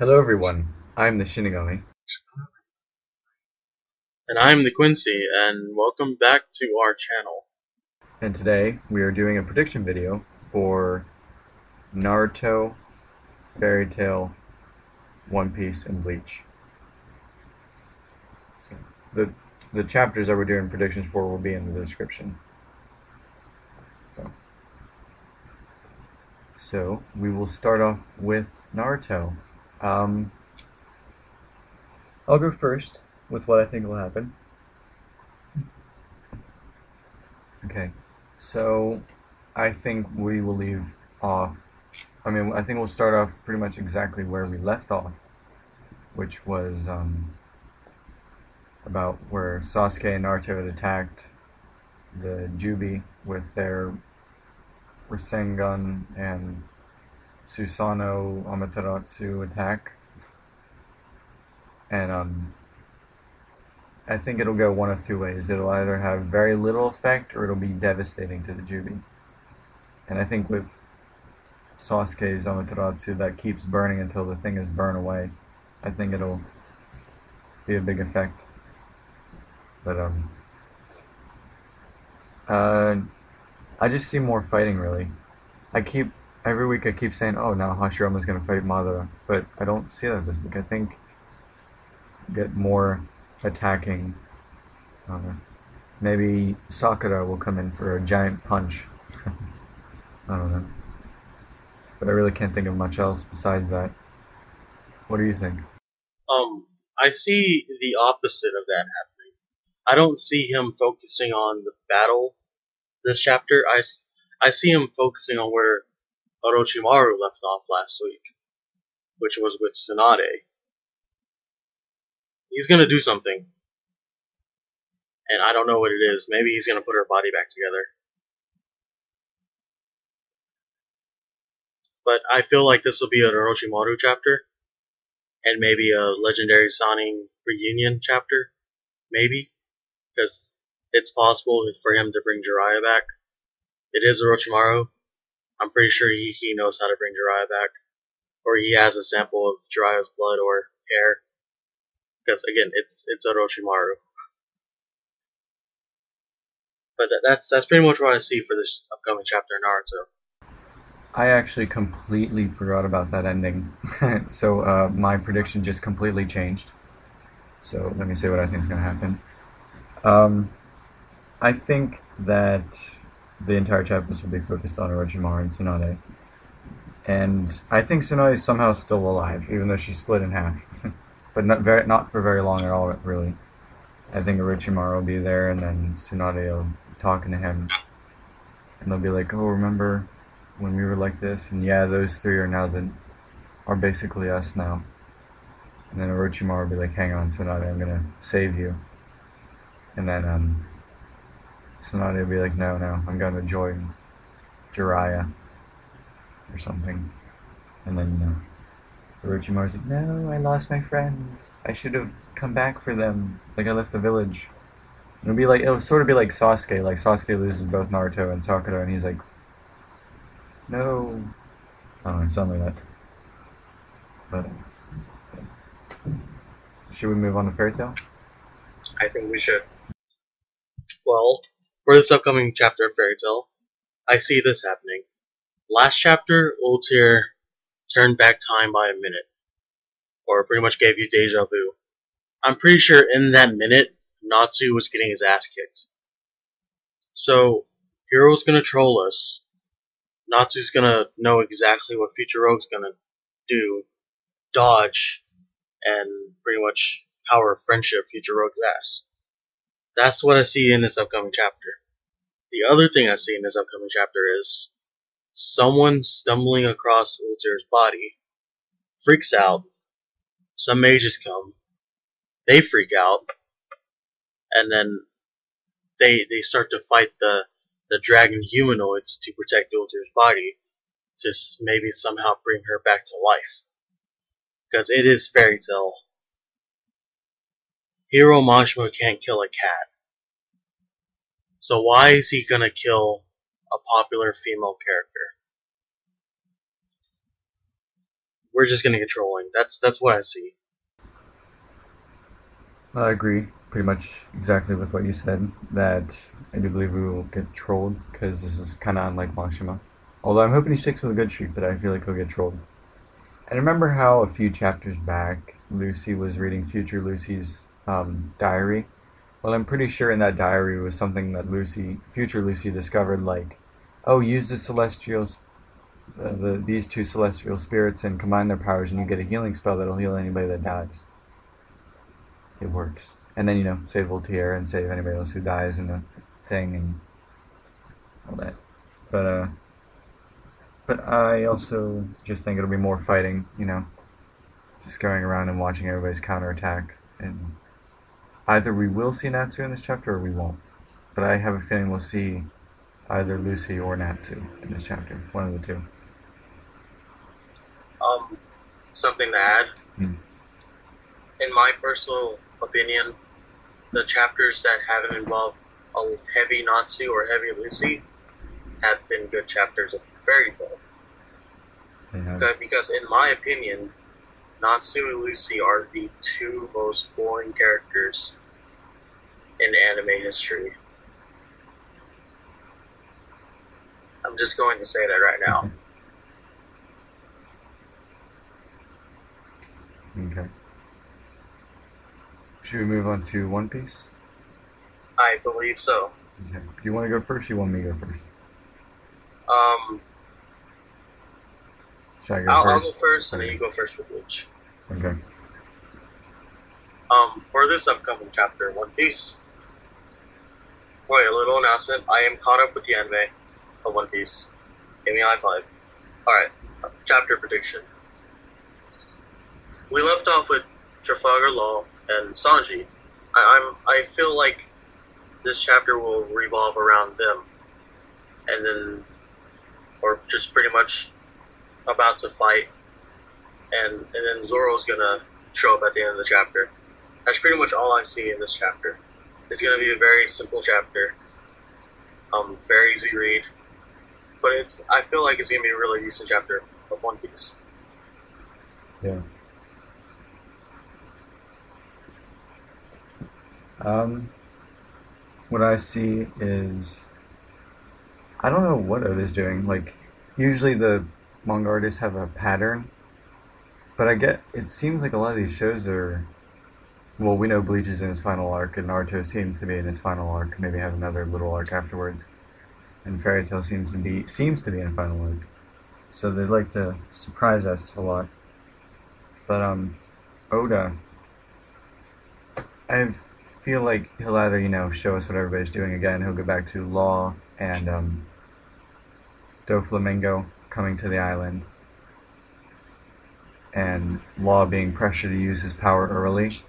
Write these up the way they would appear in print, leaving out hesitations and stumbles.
Hello everyone, I'm the Shinigami, And I'm the Quincy, and welcome back to our channel. and today we are doing a prediction video for Naruto, Fairy Tail, One Piece, and Bleach. So the chapters that we're doing predictions for will be in the description. So we will start off with Naruto. Um, I'll go first with what I think will happen. Okay, so I think we will leave off. I think we'll start off pretty much exactly where we left off, which was about where Sasuke and Naruto had attacked the Jubi with their Rasengan and Susanoo Amaterasu attack. And I think it'll go one of two ways. It'll either have very little effect or it'll be devastating to the Jubi. And I think with Sasuke's Amaterasu that keeps burning until the thing is burned away, I think it'll be a big effect. But uh, I just see more fighting really. I keep every week I keep saying, "Oh, now Hashirama's gonna fight Madara," but I don't see that this week. I think get more attacking. Uh, Maybe Sakura will come in for a giant punch. I don't know, but I really can't think of much else besides that. What do you think? I see the opposite of that happening. I don't see him focusing on the battle this chapter. I see him focusing on where Orochimaru left off last week, which was with Tsunade. He's gonna do something, and I don't know what it is. Maybe he's gonna put her body back together. But I feel like this will be an Orochimaru chapter, and maybe a legendary Sannin reunion chapter. Maybe. Because it's possible for him to bring Jiraiya back. It is Orochimaru. I'm pretty sure he knows how to bring Jiraiya back. Or he has a sample of Jiraiya's blood or hair. Because again, it's Orochimaru. But that's pretty much what I see for this upcoming chapter in Naruto. I actually completely forgot about that ending, so my prediction just completely changed. So let me say what I think is going to happen. Um, I think that the entire chapters will be focused on Orochimaru and Tsunade. And I think Tsunade is somehow still alive, even though she's split in half. But not for very long at all, really. I think Orochimaru will be there, and then Tsunade will be talking to him. And they'll be like, oh, remember when we were like this? And yeah, those three are basically us now. And then Orochimaru will be like, hang on, Tsunade, I'm gonna save you. And then Tsunade will be like, no, I'm gonna join Jiraiya or something. And then, Orochimaru's like, no, I lost my friends. I should have come back for them. Like, I left the village. It'll sort of be like Sasuke. Like, Sasuke loses both Naruto and Sakura, and he's like, no. I don't know, something like that. But, should we move on to Fairy Tail? I think we should. Well, for this upcoming chapter of Fairy Tail, I see this happening. Last chapter, Ultir turned back time by a minute. Or pretty much gave you deja vu. I'm pretty sure in that minute, Natsu was getting his ass kicked. So, Hero's gonna troll us. Natsu's gonna know exactly what Future Rogue's gonna do, dodge, and pretty much power of friendship Future Rogue's ass. That's what I see in this upcoming chapter. The other thing I see in this upcoming chapter is someone stumbling across Ultir's body, freaks out, some mages come, they freak out, and then they start to fight the dragon humanoids to protect Ultir's body to maybe somehow bring her back to life. Because it is Fairy Tail. Hiro Mashima can't kill a cat. So why is he gonna kill a popular female character? we're just gonna get trolling. That's what I see. I agree pretty much exactly with what you said, that I do believe we will get trolled, because this is kind of unlike Mashima. Although I'm hoping he sticks with a good streak, but I feel like he'll get trolled. And remember how a few chapters back, Lucy was reading future Lucy's diary? Well, I'm pretty sure in that diary was something that future Lucy discovered, like, oh, use these two celestial spirits and combine their powers, and you get a healing spell that'll heal anybody that dies. It works. And then, save Voltaire and save anybody else who dies in the thing and all that. But I also just think it'll be more fighting, just going around and watching everybody's counterattack. And either we will see Natsu in this chapter or we won't. But I have a feeling we'll see either Lucy or Natsu in this chapter. One of the two. Something to add. In my personal opinion, the chapters that haven't involved a heavy Natsu or heavy Lucy have been good chapters of Fairy Tail. Because in my opinion, Natsu and Lucy are the two most boring characters in anime history. I'm just going to say that right now. Okay. Should we move on to One Piece? I believe so. Okay. Do you want to go first, or you want me to go first? Should I go first? I'll go first, and then you go first with Bleach. Okay. For this upcoming chapter, One Piece. Wait, a little announcement. I am caught up with the anime of One Piece. Give me a high five. Alright, chapter prediction. We left off with Trafalgar Law and Sanji. I feel like this chapter will revolve around them. And then, or just pretty much about to fight. And then Zoro's gonna show up at the end of the chapter. That's pretty much all I see in this chapter. It's gonna be a very simple chapter. Very easy read. But I feel like it's gonna be a really decent chapter of One Piece. Yeah. What I see is, I don't know what Oda's doing. Like, usually the manga artists have a pattern, but it seems like a lot of these shows are, well, we know Bleach is in its final arc, and Naruto seems to be in its final arc, maybe have another little arc afterwards, and Fairy Tail seems to be in a final arc. So they like to surprise us a lot. But Oda, I feel like he'll either, show us what everybody's doing again. He'll go back to Law and Doflamingo coming to the island, and Law being pressured to use his power early.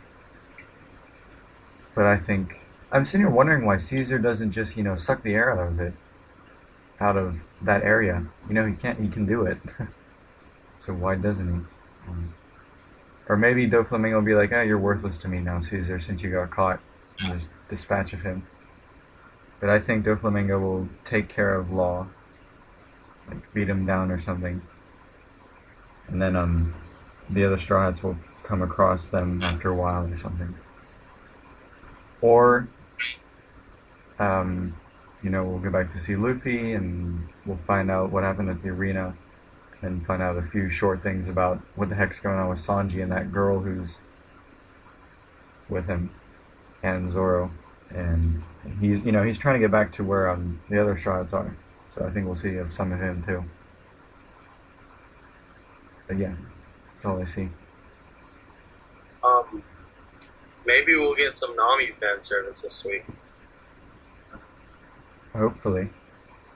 But I'm sitting here wondering why Caesar doesn't just, suck the air out of that area. He can do it. So why doesn't he? Or maybe Doflamingo will be like, you're worthless to me now, Caesar, since you got caught, and just dispatch of him. But I think Doflamingo will take care of Law, like beat him down or something. And then the other Straw Hats will come across them after a while or something. Or, we'll go back to see Luffy, and we'll find out what happened at the arena, and find out a few short things about what the heck's going on with Sanji and that girl who's with him, and Zoro. And he's trying to get back to where the other Straw Hats are. So I think we'll see some of him too. But yeah, that's all I see. Maybe we'll get some Nami fan service this week. Hopefully.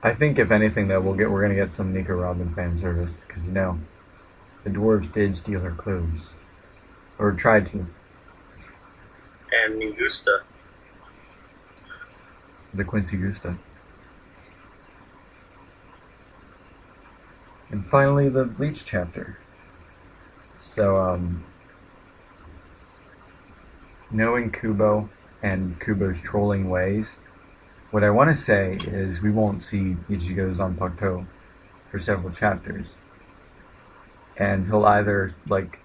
I think if anything though, we're gonna get some Nico Robin fan service, because the dwarves did steal her clothes, or tried to. And Mingusta. The Quincy Gusta. And finally, the Bleach chapter. So, knowing Kubo and Kubo's trolling ways, what I want to say is we won't see Ichigo's Zanpakuto for several chapters. and he'll either like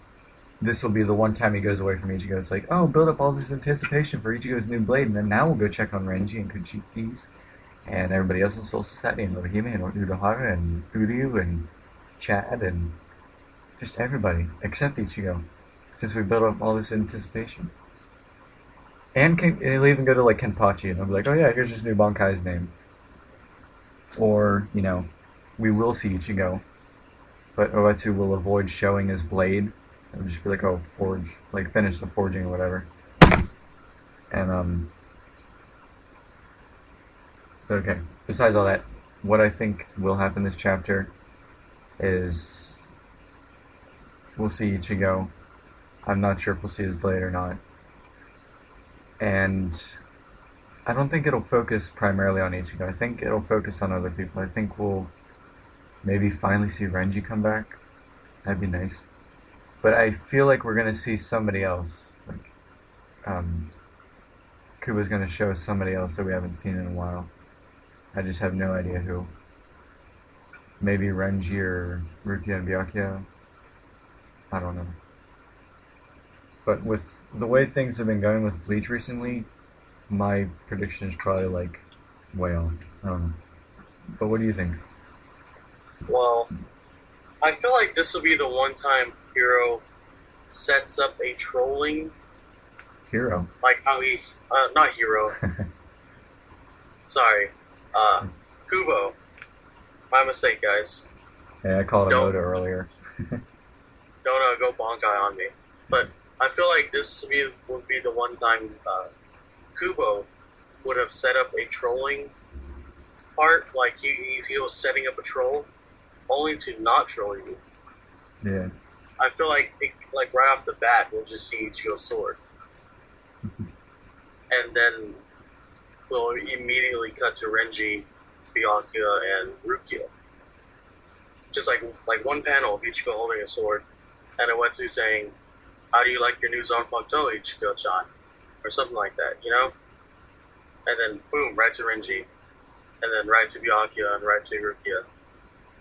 this will be the one time he goes away from Ichigo. It's like, oh, build up all this anticipation for Ichigo's new blade, and then now we'll go check on Renji and Kuchiki's and everybody else in Soul Society and Orihime and Udohara and Uryu and Chad and just everybody except Ichigo, since we built up all this anticipation. And he'll even go to like Kenpachi and he'll be like, oh yeah, here's his new Bankai's name. Or, we will see Ichigo, but Oetsu will avoid showing his blade. It'll just be like, oh, forge, like finish the forging or whatever. And, but okay, besides all that, what I think will happen this chapter is we'll see Ichigo. I'm not sure if we'll see his blade or not. And I don't think it'll focus primarily on Ichigo. I think it'll focus on other people. I think we'll maybe finally see Renji come back. That'd be nice. But I feel like we're gonna see somebody else. Like, Kuba's gonna show us somebody else that we haven't seen in a while. I just have no idea who. Maybe Renji or Rukia and Byakuya. I don't know. But with the way things have been going with Bleach recently, my prediction is probably like way off. I don't know. But what do you think? Well, I feel like this will be the one time Hero sets up a trolling. Hero? Like how he, not Hero. Sorry. Kubo. My mistake, guys. Yeah, I called him Oda earlier. Don't go Bankai on me. But I feel like this would be the one time Kubo would have set up a trolling part. Like he was setting up a troll, only to not troll you. Yeah. I feel like right off the bat we'll just see Ichigo's sword, and then we'll immediately cut to Renji, Byakuya, and Rukia. Just like one panel of Ichigo holding a sword, and Uetsu saying, "How do you like your new Zanpakuto, Ichigo-chan?" or something like that, And then boom, right to Renji, and then right to Byakuya, and right to Rukia.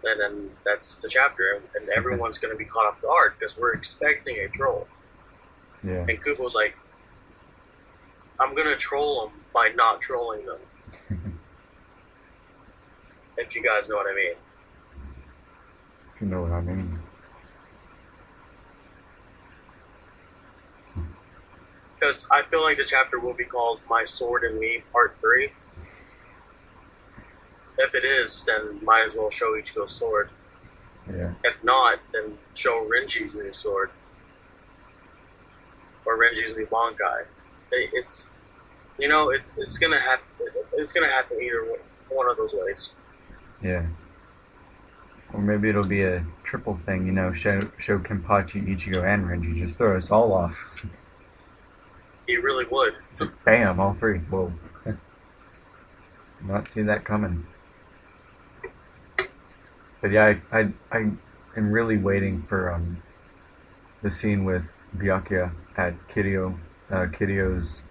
And then that's the chapter, and everyone's going to be caught off guard because we're expecting a troll. Yeah. And Kubo's like, I'm going to troll them by not trolling them. If you guys know what I mean. If you know what I mean. Because I feel like the chapter will be called My Sword and Me Part 3. If it is, then might as well show Ichigo's sword. Yeah. If not, then show Renji's new sword. Or Renji's new Bankai. It's gonna happen. It's gonna happen either one of those ways. Yeah. Or maybe it'll be a triple thing, show Kenpachi, Ichigo, and Renji. Just throw us all off. He really would. So bam, all three. Whoa. Not see that coming. But yeah, I am really waiting for the scene with Byakuya at Kirio's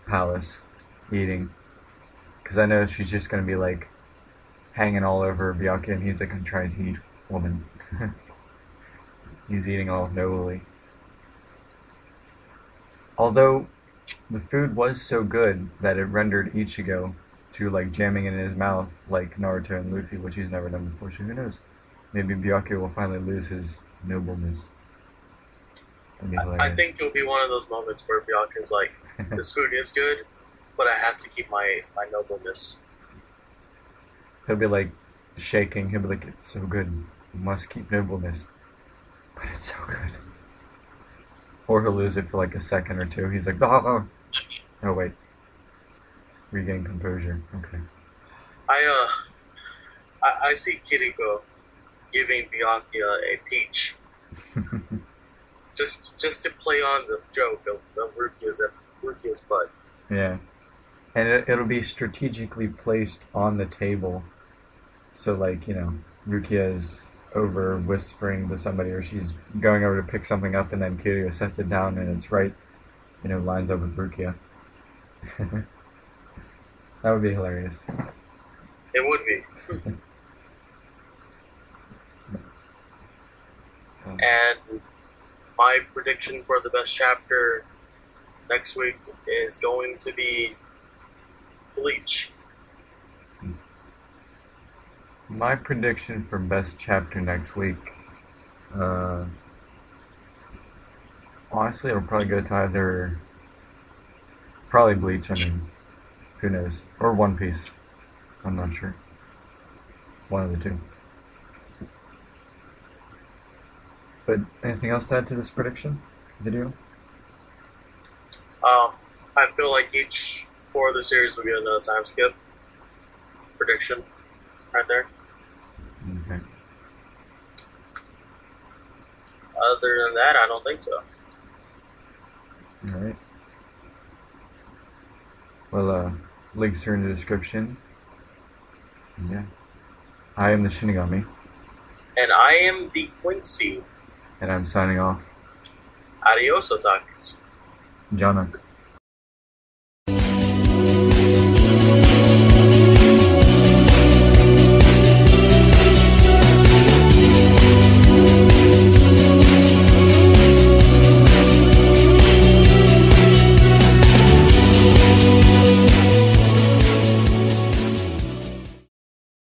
palace eating, because I know she's just gonna be like hanging all over Byakuya, and he's like, I'm trying to eat, woman. He's eating all nobly. Although the food was so good that it rendered Ichigo to like jamming it in his mouth like Naruto and Luffy, which he's never done before, so who knows? Maybe Byakuya will finally lose his nobleness. I think it'll be one of those moments where Byakuya's like, this food is good, but I have to keep my nobleness. He'll be like shaking, he'll be like, it's so good, you must keep nobleness. But it's so good. Or he'll lose it for like a second or two. He's like, oh wait. Regain composure. Okay. I see Kiriko giving Byakuya a peach. just to play on the joke of Rukia's butt. Yeah. And it'll be strategically placed on the table. So like, Rukia is over whispering to somebody, or she's going over to pick something up, and then Kiryu sets it down and it's right, lines up with Rukia. That would be hilarious. It would be. And my prediction for the best chapter next week is going to be Bleach. My prediction for best chapter next week, honestly, it'll probably go to either probably Bleach. I mean, who knows? Or One Piece. I'm not sure. One of the two. But anything else to add to this prediction video? I feel like each 4 of the series will get another time skip prediction right there. Okay. Other than that, I don't think so. Alright. Well, links are in the description. Yeah. I am the Shinigami. And I am the Quincy. And I'm signing off. Adios, otakus. Jana.